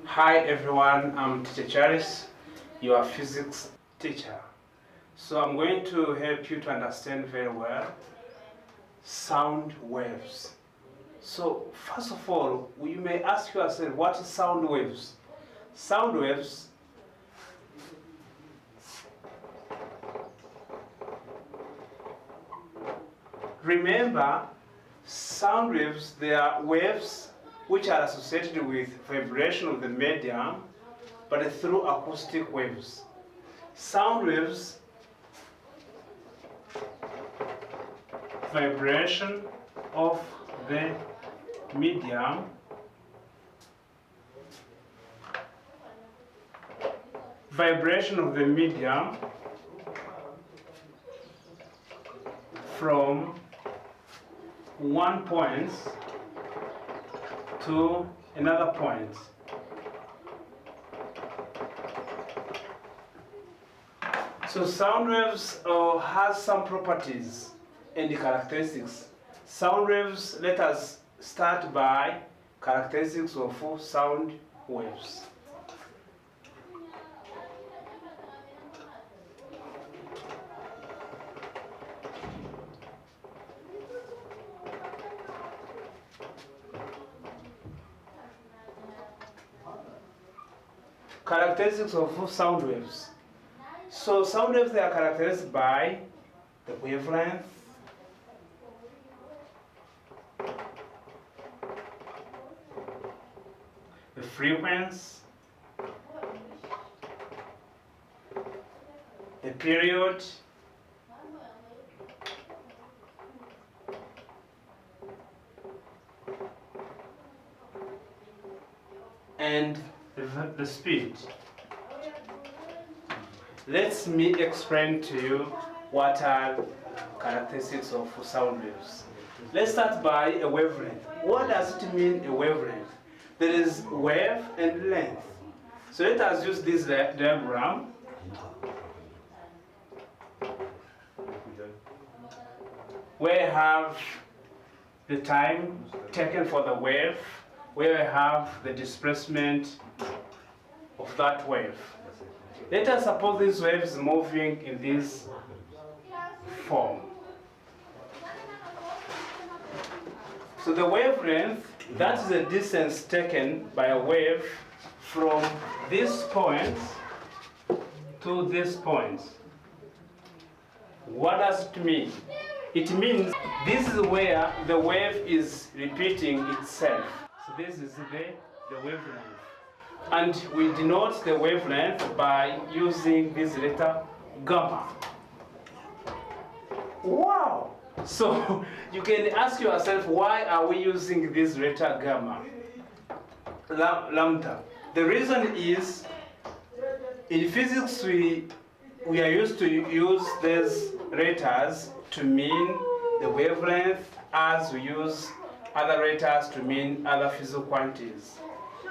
Hi everyone, I'm Teacher Charis, your physics teacher. So I'm going to help you to understand very well sound waves. So first of all, you may ask yourself, what is sound waves? Sound waves remember, sound waves, they are waves which are associated with vibration of the medium, but through acoustic waves. Sound waves, vibration of the medium, from one point to another point. So sound waves has some properties and characteristics. Sound waves, let us start by characteristics of sound waves. Characteristics of sound waves. So sound waves, they are characterized by the wavelength, the frequency, the period, and the speed. Let me explain to you what are characteristics of sound waves. Let's start by a wavelength. What does it mean, a wavelength? There is wave and length. So let us use this diagram. Where I have the time taken for the wave, where I have the displacement of that wave. Let us suppose this wave is moving in this form. So the wavelength, that is the distance taken by a wave from this point to this point. What does it mean? It means this is where the wave is repeating itself. So this is the wavelength. And we denote the wavelength by using this letter gamma. Wow! So you can ask yourself, why are we using this letter gamma? Lambda. The reason is, in physics we are used to use these letters to mean the wavelength, as we use other letters to mean other physical quantities.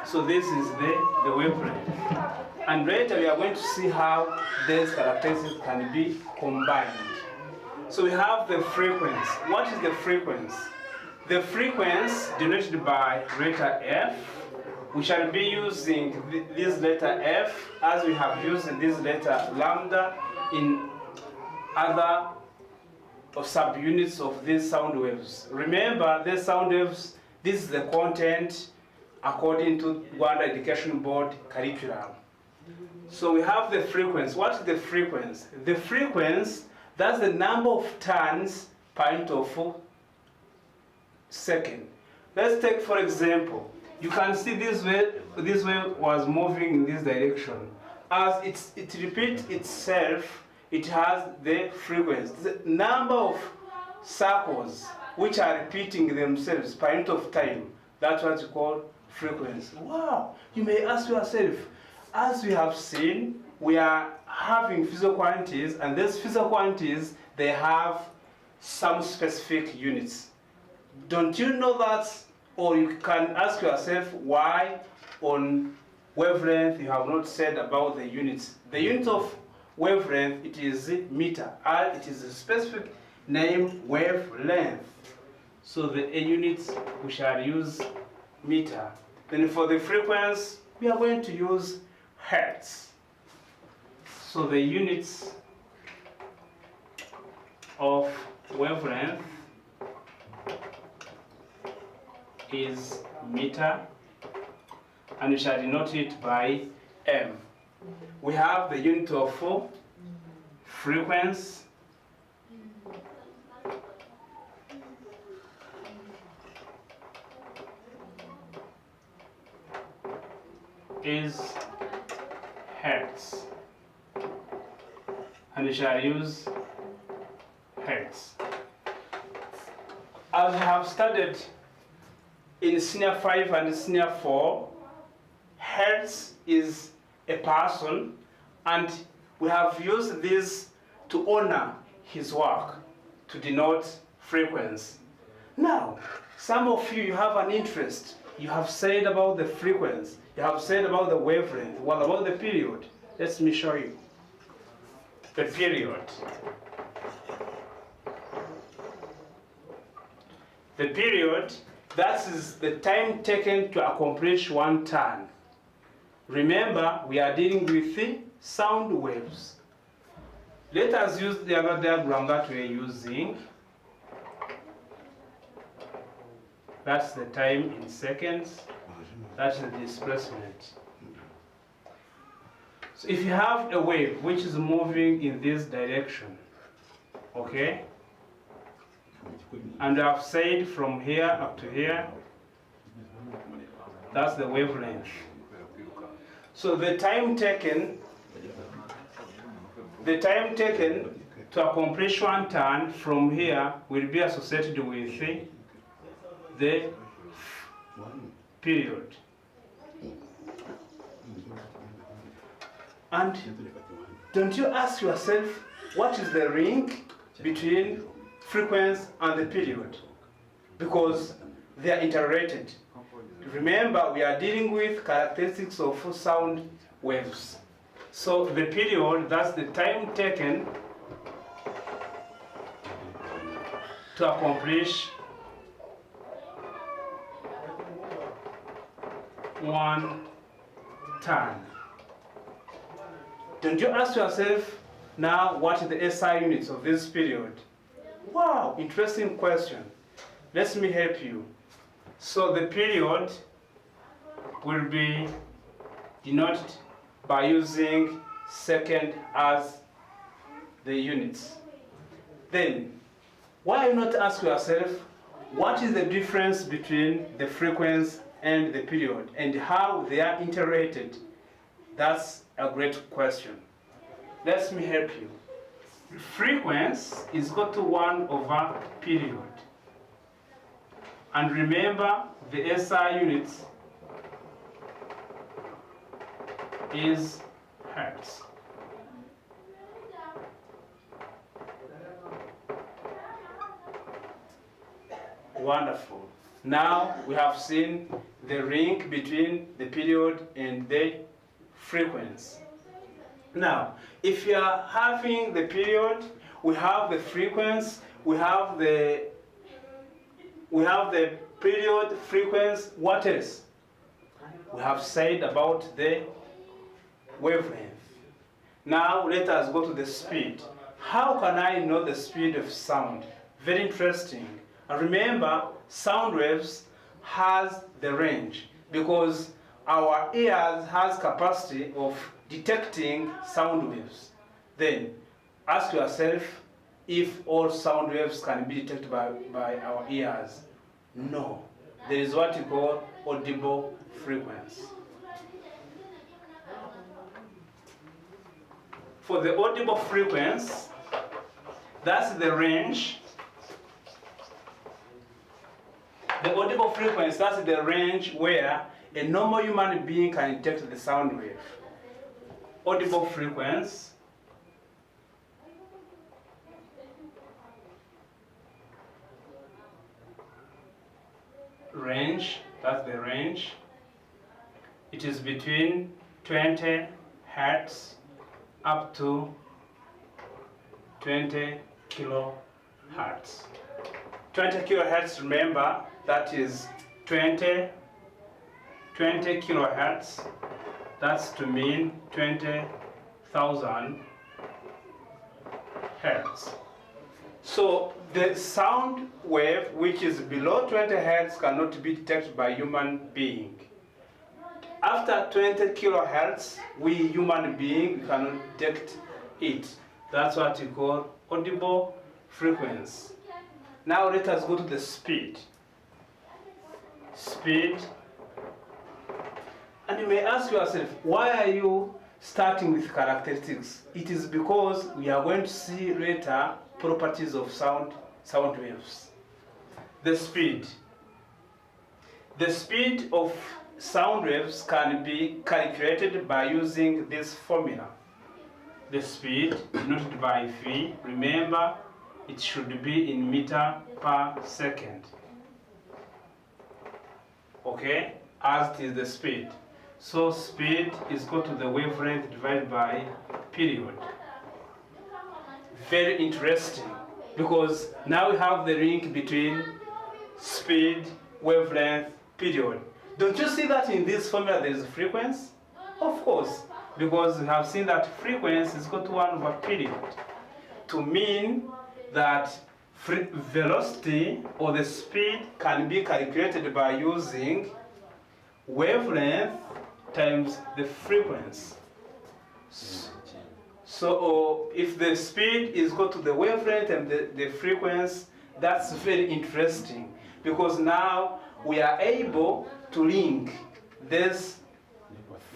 So this is the wavelength. And later we are going to see how these characteristics can be combined. So we have the frequency. What is the frequency? The frequency denoted by letter F. We shall be using this letter F as we have used this letter lambda in other subunits of these sound waves. Remember, these sound waves, this is the content according to Rwanda Education Board curriculum. So we have the frequency. What is the frequency? The frequency, that's the number of turns per unit of second. Let's take, for example, you can see this wave was moving in this direction. As it repeats itself, it has the frequency, the number of circles which are repeating themselves per unit of time. That's what you call frequency. Wow! You may ask yourself, as we have seen, we are having physical quantities, and these physical quantities, they have some specific units. Don't you know that? Or you can ask yourself, why on wavelength you have not said about the units. The unit of wavelength, it is meter, and it is a specific name, wavelength. So the units we shall use meter. Then for the frequency, we are going to use hertz. So the units of wavelength is meter, and we shall denote it by M. We have the unit of frequency is hertz, and we shall use hertz. As we have studied in senior 5 and senior 4, hertz is a person, and we have used this to honor his work, to denote frequency. Now, some of you have an interest. You have said about the frequency, you have said about the wavelength. What about the period? Let me show you. The period. The period, that is the time taken to accomplish one turn. Remember, we are dealing with the sound waves. Let us use the other diagram that we are using. That's the time in seconds. That's the displacement. So if you have a wave which is moving in this direction, okay? And I've said from here up to here, that's the wavelength. So the time taken to accomplish one turn from here will be associated with the period. And don't you ask yourself, what is the link between frequency and the period? Because they are interrelated. Remember, we are dealing with characteristics of sound waves. So the period, that's the time taken to accomplish one turn. Don't you ask yourself now, what is the SI units of this period? Wow, interesting question. Let me help you. So the period will be denoted by using second as the units. Then, why you not ask yourself, what is the difference between the frequency and the period, and how they are interrelated? That's a great question. Let me help you. Frequency is equal to 1 over period. And remember, the SI units is hertz. Wonderful. Now we have seen the link between the period and the frequency. Now, if you are having the period, we have the frequency, we have the period, frequency, what else? We have said about the wavelength. Now let us go to the speed. How can I know the speed of sound? Very interesting. And remember, sound waves has the range, because our ears has capacity of detecting sound waves. Then ask yourself if all sound waves can be detected by our ears. No. There is what you call audible frequency. For the audible frequency, that's the range. The audible frequency, that's the range where a normal human being can detect the sound wave. Audible frequency range, that's the range. It is between 20 hertz up to 20 kilohertz. 20 kilohertz, remember, that is 20 20 kilohertz, that's to mean 20,000 hertz. So the sound wave which is below 20 hertz cannot be detected by human being. After 20 kilohertz, we human being cannot detect it. That's what you call audible frequency. Now let us go to the speed. Speed. And you may ask yourself, why are you starting with characteristics? It is because we are going to see later properties of sound waves. The speed. The speed of sound waves can be calculated by using this formula. The speed denoted by V, remember, it should be in meter per second. Okay, as it is the speed. So speed is equal to the wavelength divided by period. Very interesting, because now we have the link between speed, wavelength, period. Don't you see that in this formula there is a frequency? Of course, because we have seen that frequency is equal to 1 over period. To mean that velocity or the speed can be calculated by using wavelength times the frequency. So if the speed is equal to the wavelength and the frequency, that's very interesting, because now we are able to link these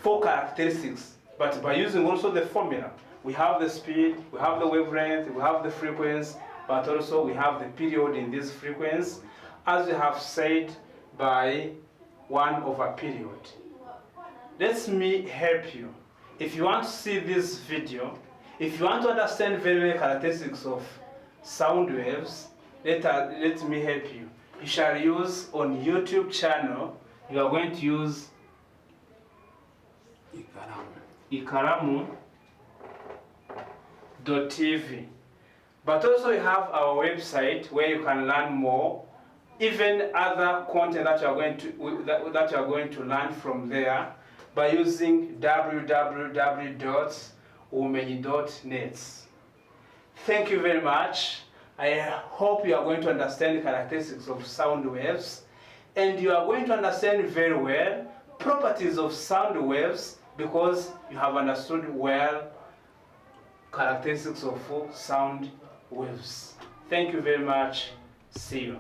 four characteristics, but by using also the formula. We have the speed, we have the wavelength, we have the frequency, but also we have the period in this frequency, as we have said, by 1 over period. Let me help you. If you want to see this video, if you want to understand very well characteristics of sound waves, let me help you. You shall use on YouTube channel, you are going to use Ikaramu.tv. But also you have our website where you can learn more, even other content that you are going to learn from there by using www.umenyi.net. Thank you very much. I hope you are going to understand the characteristics of sound waves, and you are going to understand very well properties of sound waves, because you have understood well characteristics of sound waves. Thank you very much. See you.